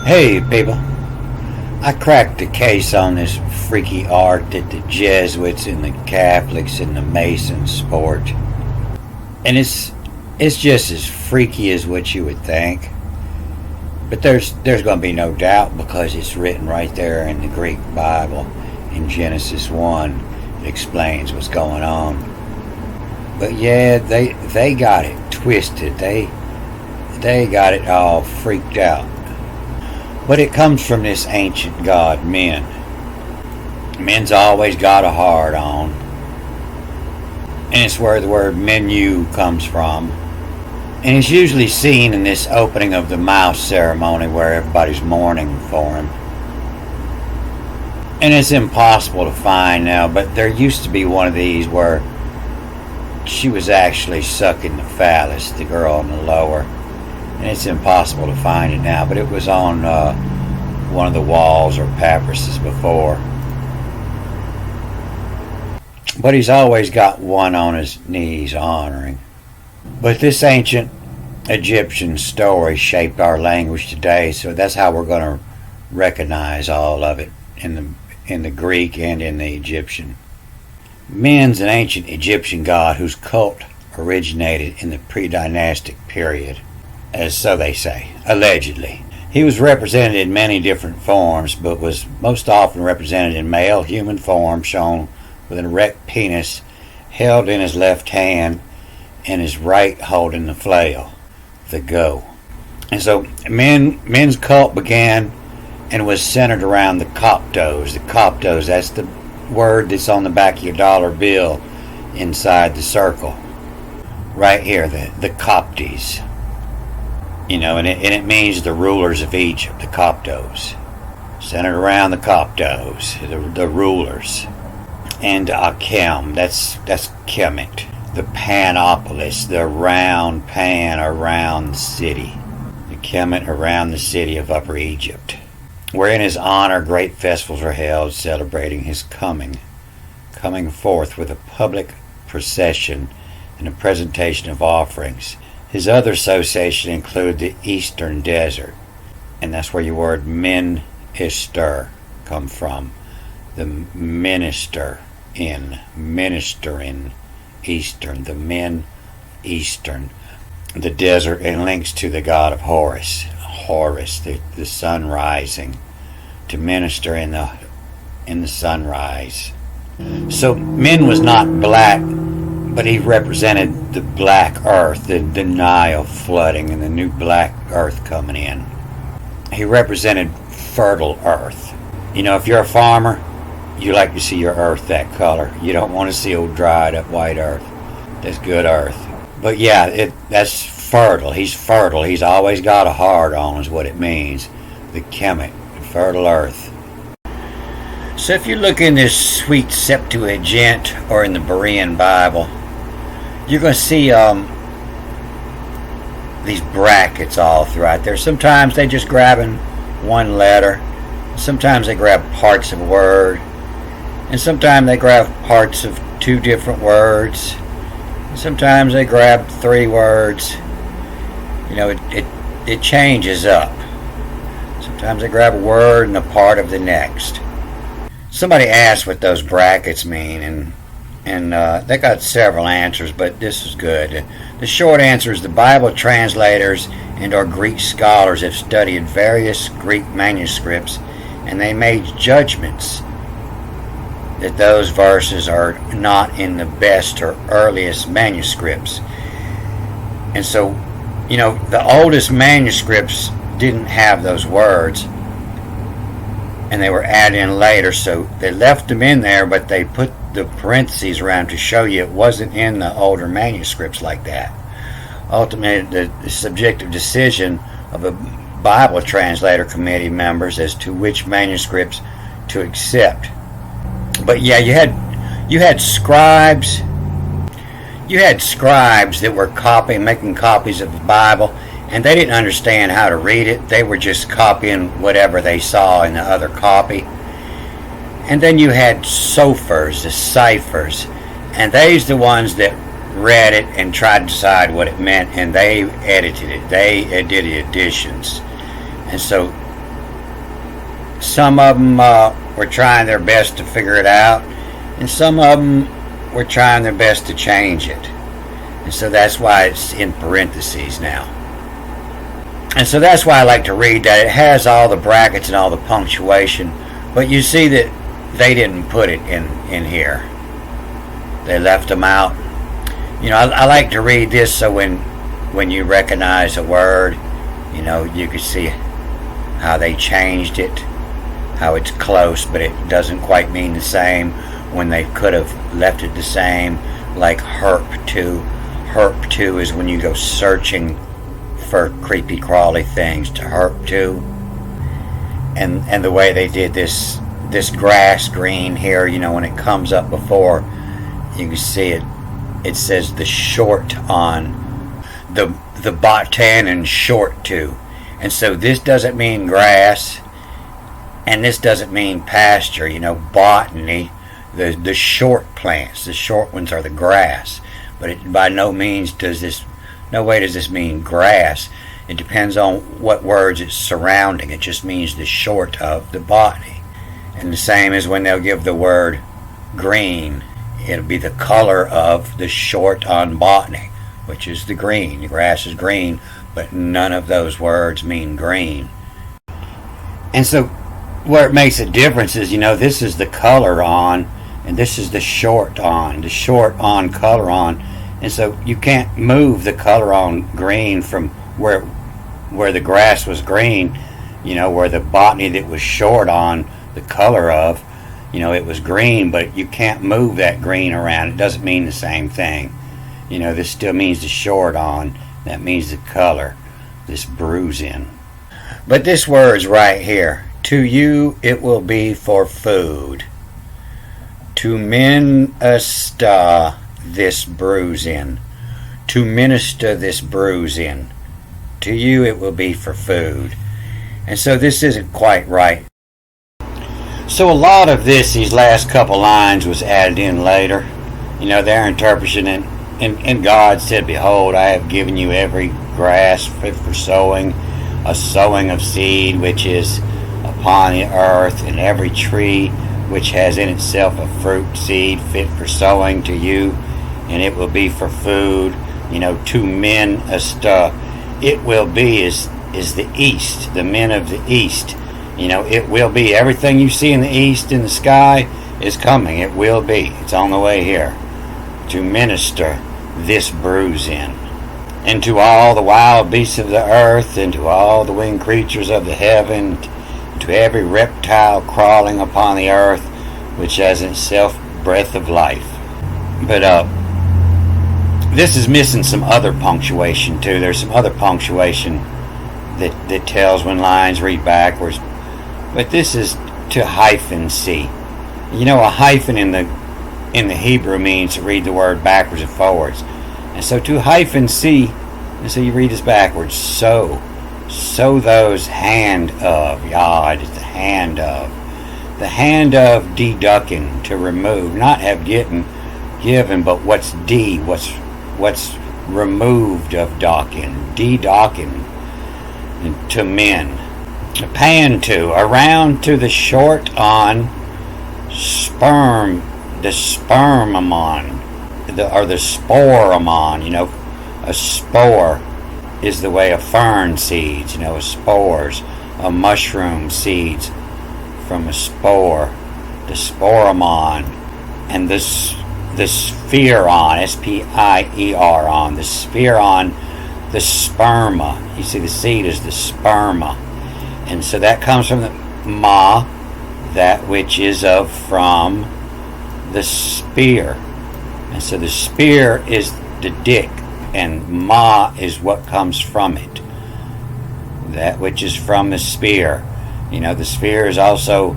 Hey, people. I cracked the case on this freaky art that the Jesuits and the Catholics and the Masons sport. And it's just as freaky as what you would think. But there's going to be no doubt because it's written right there in the Greek Bible in Genesis 1. It explains what's going on. But yeah, they got it twisted. They got it all freaked out. But it comes from this ancient god, men. Men's always got a hard on. And it's where the word menu comes from. And it's usually seen in this opening of the mouth ceremony where everybody's mourning for him. And it's impossible to find now, but there used to be one of these where she was actually sucking the phallus, the girl on the lower. And it's impossible to find it now, but it was on one of the walls or papyruses before. But he's always got one on his knees honoring. But this ancient Egyptian story shaped our language today, so that's how we're going to recognize all of it in the Greek and in the Egyptian. Men's an ancient Egyptian god whose cult originated in the pre-dynastic period, as so they say, allegedly. He was represented in many different forms, but was most often represented in male human form, shown with an erect penis held in his left hand and his right holding the flail, the go. And so men's cult began and was centered around the Coptos. The Coptos, that's the word that's on the back of your dollar bill inside the circle. Right here, the Coptes. You know, and it means the rulers of Egypt, the Coptos. Centered around the Coptos, the rulers. And Akem, that's Kemet. The Panopolis, the round pan around the city. The Kemet around the city of Upper Egypt, where in his honor great festivals are held celebrating his coming forth with a public procession and a presentation of offerings. His other association include the Eastern Desert, and that's where your word minister come from. The minister in Eastern, the men Eastern, the desert, and links to the god of Horus, the sun rising, to minister in the sunrise. So men was not black, but he represented the black earth, the Nile flooding and the new black earth coming in. He represented fertile earth. You know, if you're a farmer, you like to see your earth that color. You don't want to see old dried up white earth. That's good earth. But yeah, that's fertile. He's fertile. He's always got a hard on is what it means. The Kemet, fertile earth. So if you look in this sweet Septuagint or in the Berean Bible, you're going to see these brackets all throughout there. Sometimes they just grabbing one letter. Sometimes they grab parts of a word. And sometimes they grab parts of two different words. And sometimes they grab three words. You know, it changes up. Sometimes they grab a word and a part of the next. Somebody asked what those brackets mean, and they got several answers, but this is good. The short answer is the Bible translators and or Greek scholars have studied various Greek manuscripts, and they made judgments that those verses are not in the best or earliest manuscripts. And so, you know, the oldest manuscripts didn't have those words, and they were added in later, so they left them in there, but they put the parentheses around to show you it wasn't in the older manuscripts like that. Ultimately, the subjective decision of a Bible translator committee members as to which manuscripts to accept. But yeah, you had scribes. You had scribes that were making copies of the Bible, and they didn't understand how to read it. They were just copying whatever they saw in the other copy. And then you had sophers, the ciphers, and they's the ones that read it and tried to decide what it meant, and they edited it. They did the additions. And so some of them were trying their best to figure it out, and some of them were trying their best to change it. And so that's why it's in parentheses now. And so that's why I like to read that. It has all the brackets and all the punctuation, but you see that they didn't put it in here. They left them out. You know, I like to read this so when you recognize a word, you know, you can see how they changed it, how it's close, but it doesn't quite mean the same when they could have left it the same, like herp to. Herp to is when you go searching for creepy crawly things, to herp to. And the way they did this grass green here, you know, when it comes up before, you can see it says the short on the botan short to. And so this doesn't mean grass, and this doesn't mean pasture. You know, botany, the short plants, the short ones are the grass. But it, by no means does this, no way does this mean grass. It depends on what words it's surrounding. It just means the short of the botany. And the same as when they'll give the word green, it'll be the color of the short on botany, which is the green. The grass is green, but none of those words mean green. And so where it makes a difference is, you know, this is the color on, and this is the short on color on. And so you can't move the color on green from where the grass was green, you know, where the botany that was short on the color of, you know, it was green, but you can't move that green around. It doesn't mean the same thing. You know, this still means the short on. That means the color, this bruising. But this word's right here. To you it will be for food. To minister this bruising. To minister this bruising. To you it will be for food. And so this isn't quite right. So a lot of this, these last couple lines, was added in later. You know, their interpretation, and God said, behold, I have given you every grass fit for sowing, a sowing of seed which is upon the earth, and every tree which has in itself a fruit seed fit for sowing to you, and it will be for food. You know, to men a star. It will be is the east, the men of the east. You know, it will be. Everything you see in the east in the sky is coming. It will be. It's on the way here. To minister this bruising. And to all the wild beasts of the earth, and to all the winged creatures of the heaven, to every reptile crawling upon the earth, which has in itself breath of life. But this is missing some other punctuation too. There's some other punctuation that tells when lines read backwards. But this is to hyphen C. You know, a hyphen in the Hebrew means to read the word backwards and forwards. And so to hyphen C, and so you read this backwards. So those hand of, Yod is the hand of. The hand of deducting, to remove, not have given, but what's D, what's removed of docking, de-docking, to men. Pan to, around to the short on, sperm, the spermamon, or the sporamon. You know, a spore is the way of fern seeds, you know, spores, a mushroom seeds from a spore, the sporamon, and the spheron, S-P-I-E-R on, the spheron, the sperma. You see the seed is the sperma. And so that comes from the ma, that which is of from the spear. And so the spear is the dick, and ma is what comes from it. That which is from the spear. You know, the spear is also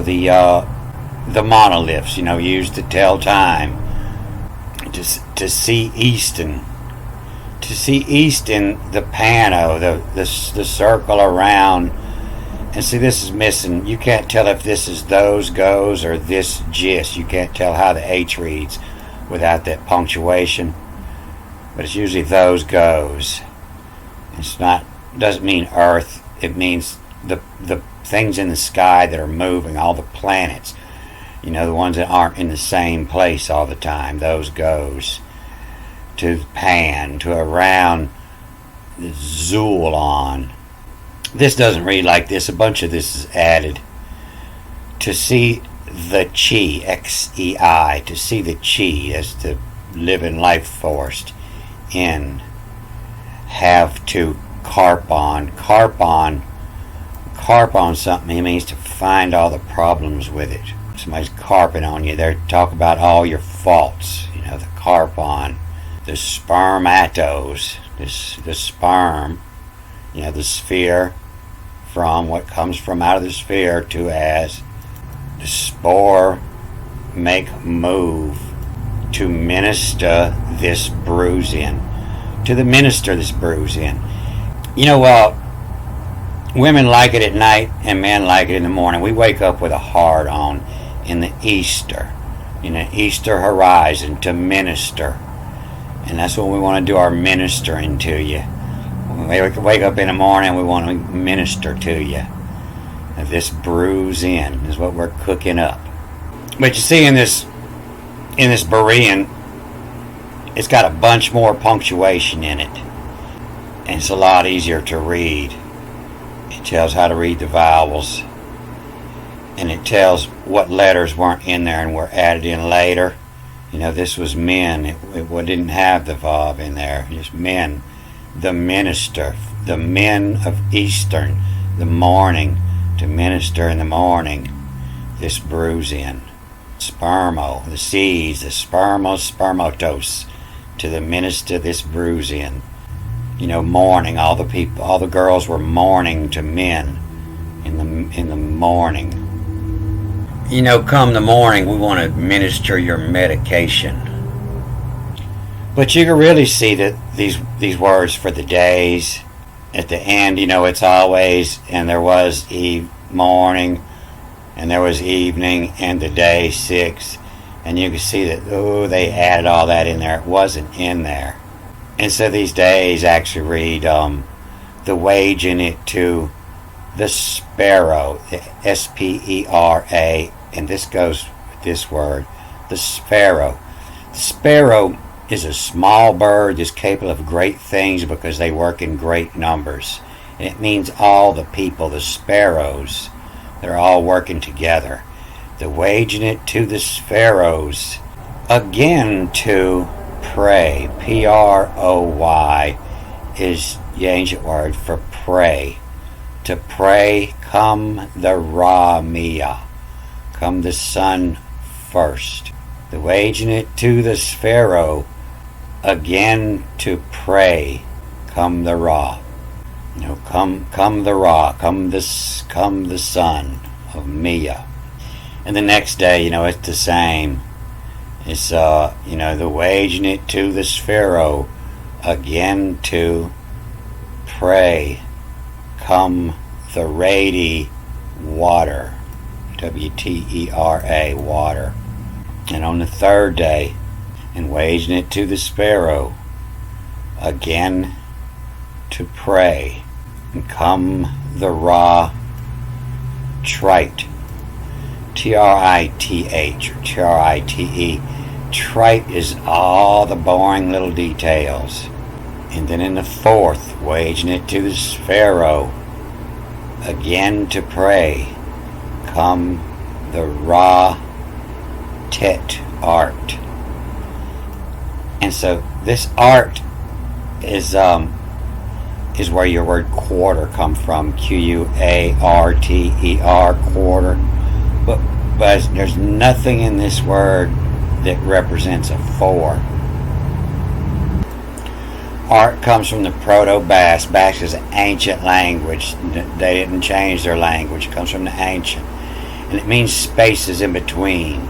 the monoliths, you know, used to tell time. To see easton. To see east in the pano, the circle around. And see, this is missing. You can't tell if this is those goes or this gist. You can't tell how the H reads without that punctuation. But it's usually those goes. It's not, doesn't mean earth. It means the things in the sky that are moving, all the planets, the ones that aren't in the same place all the time, those goes to Pan, to around the Zulon. This doesn't read like this. A bunch of this is added. To see the Chi, Xei, to see the Chi as the living life force in, have to carp on something. It means to find all the problems with it. Somebody's carping on you. They're talking about all your faults. The carp on. The spermatos, the sperm, the sphere, from what comes from out of the sphere, to as the spore, make move, to minister this bruise in. To the minister this bruise in. Women like it at night and men like it in the morning. We wake up with a hard on in the Easter, Easter horizon, to minister. And that's what we want to do, our ministering to you. When we wake up in the morning, we want to minister to you. This bruise in is what we're cooking up. But you see in this Berean, it's got a bunch more punctuation in it. And it's a lot easier to read. It tells how to read the vowels. And it tells what letters weren't in there and were added in later. This was men. It didn't have the vav in there. Just men. The minister. The men of Eastern. The morning. To minister in the morning. This bruise in. Spermo. The seeds. The spermotos. To the minister this bruise in. Mourning. All the girls were mourning to men in the morning. Come the morning, we want to administer your medication. But you can really see that these words for the days at the end, it's always, and there was morning, and there was evening, and the day 6, and you can see that they added all that in there. It wasn't in there. And so these days actually read the wage in it to the sparrow, the S-P-E-R-A, and this goes with this word, the sparrow. The sparrow is a small bird that's capable of great things because they work in great numbers. And it means all the people, the sparrows, they're all working together. The wage in it to the sparrows, again to pray, P-R-O-Y, is the ancient word for pray. To pray, come the Ra-Mia, come the sun first. The wage in it to the sparrow, again to pray, come the Ra. Come the Ra, come the sun of Mia. And the next day, it's the same. It's the wage in it to the sparrow, again to pray, come the Radi water, W-T-E-R-A, water. And on the third day, and waging it to the sparrow, again to pray, and come the Ra trite, T-R-I-T-H, or T-R-I-T-E. Trite is all the boring little details. And then in the fourth, waging it to the sparrow, again to pray, come the Ra tet art. And so this art is where your word quarter come from, Q-U-A-R-T-E-R, quarter. But there's nothing in this word that represents a 4. Art comes from the Proto-Basque. Basque is an ancient language. They didn't change their language. It comes from the ancient. And it means spaces in between.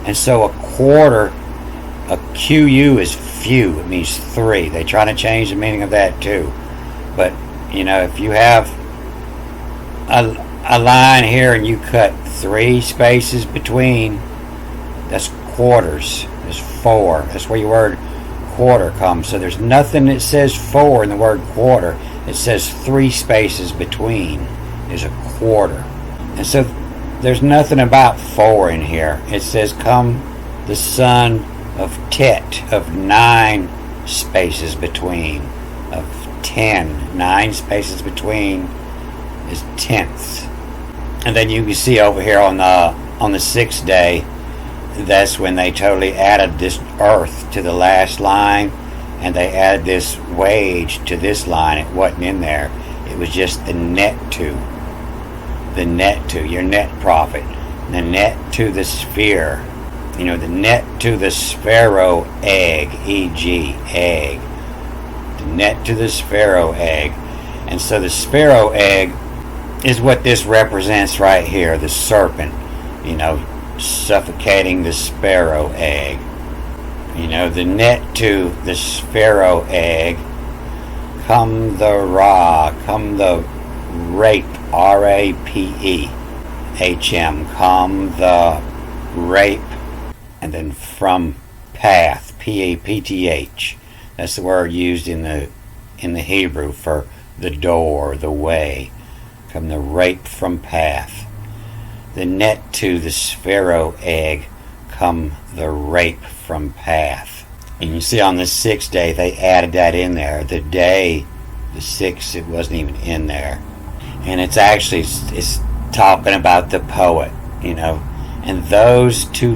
And so a quarter, a QU is few. It means 3. They try to change the meaning of that too. But, if you have a line here and you cut 3 spaces between, that's quarters. That's 4. That's where your word quarter comes. So there's nothing that says 4 in the word quarter. It says 3 spaces between is a quarter. And so there's nothing about 4 in here. It says, come the son of Tet, of 9 spaces between, of 10. 9 spaces between is tenths. And then you can see over here on the 6th day, that's when they totally added this earth to the last line, and they added this wage to this line. It wasn't in there. It was just the net to. The net to, your net profit. The net to the sphere. The net to the sparrow egg, e.g., egg. The net to the sparrow egg. And so the sparrow egg is what this represents right here, the serpent, suffocating the sparrow egg. The net to the sparrow egg, come the rape, R-A-P-E-H-M, come the rape, and then from path, P-A-P-T-H. That's the word used in the Hebrew for the door, the way. Come the rape from path. The net to the sparrow egg, come the rape from path. And you see on the 6th day they added that in there. The 6th, it wasn't even in there. And it's talking about the poet, and those to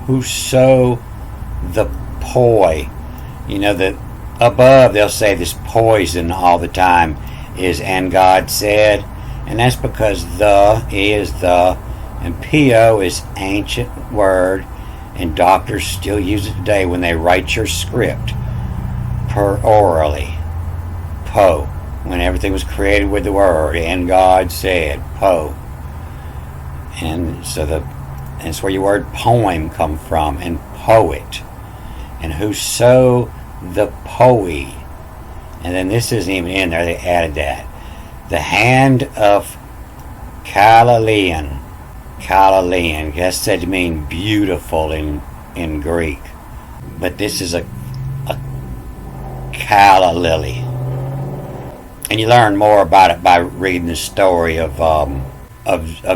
who sow the poi. That above they'll say this poison all the time is and God said, and that's because the is the, and po is ancient word, and doctors still use it today when they write your script per orally. Po, when everything was created with the word and God said, po. And so that's where your word poem come from, and poet, and who sow the poe. And then this isn't even in there, they added that. The hand of Galilean, that's said to mean beautiful in Greek, but this is a calla lily. And you learn more about it by reading the story of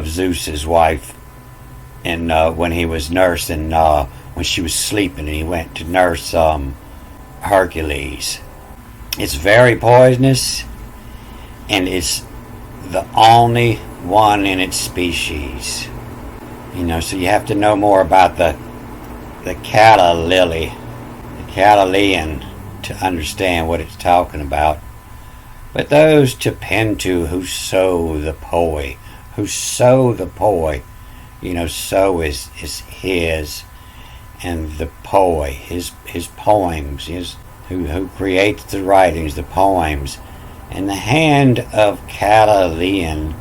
Zeus's wife, and when he was nursing, when she was sleeping, and he went to nurse Hercules. It's very poisonous, and it's the only one in its species. So you have to know more about the calla lily, the Galilean, to understand what it's talking about. But those to pentu who sow the poi, sow is his, and the poi, his poems, who creates the writings, the poems, and the hand of Galilean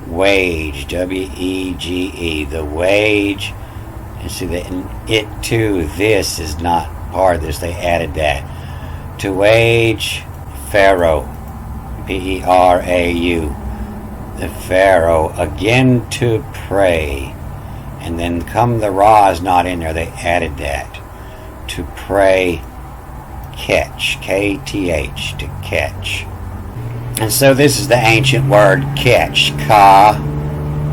wage, W-E-G-E, the wage. And see that it too, this is not part of this, they added that. To wage Pharaoh, P-E-R-A-U, the Pharaoh, again to pray. And then come the Ra is not in there, they added that. To pray, catch, K-T-H, to catch. And so this is the ancient word catch, ka,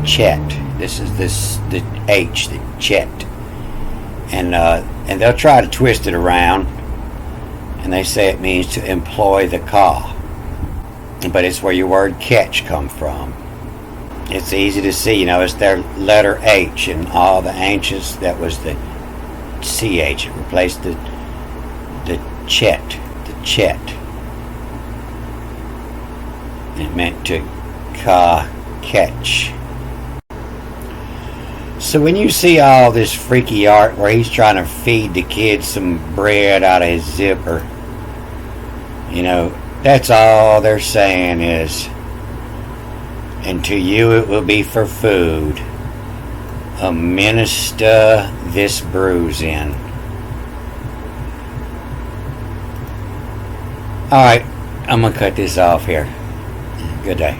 chet. This is the H, the chet. And they'll try to twist it around, and they say it means to employ the ka. But it's where your word catch come from. It's easy to see, it's their letter H, and all the ancients, that was the CH. It replaced the chet, the chet. It meant to catch. So when you see all this freaky art where he's trying to feed the kids some bread out of his zipper, that's all they're saying is, and to you it will be for food. A minister this bruising. Alright, I'm going to cut this off here. Good day.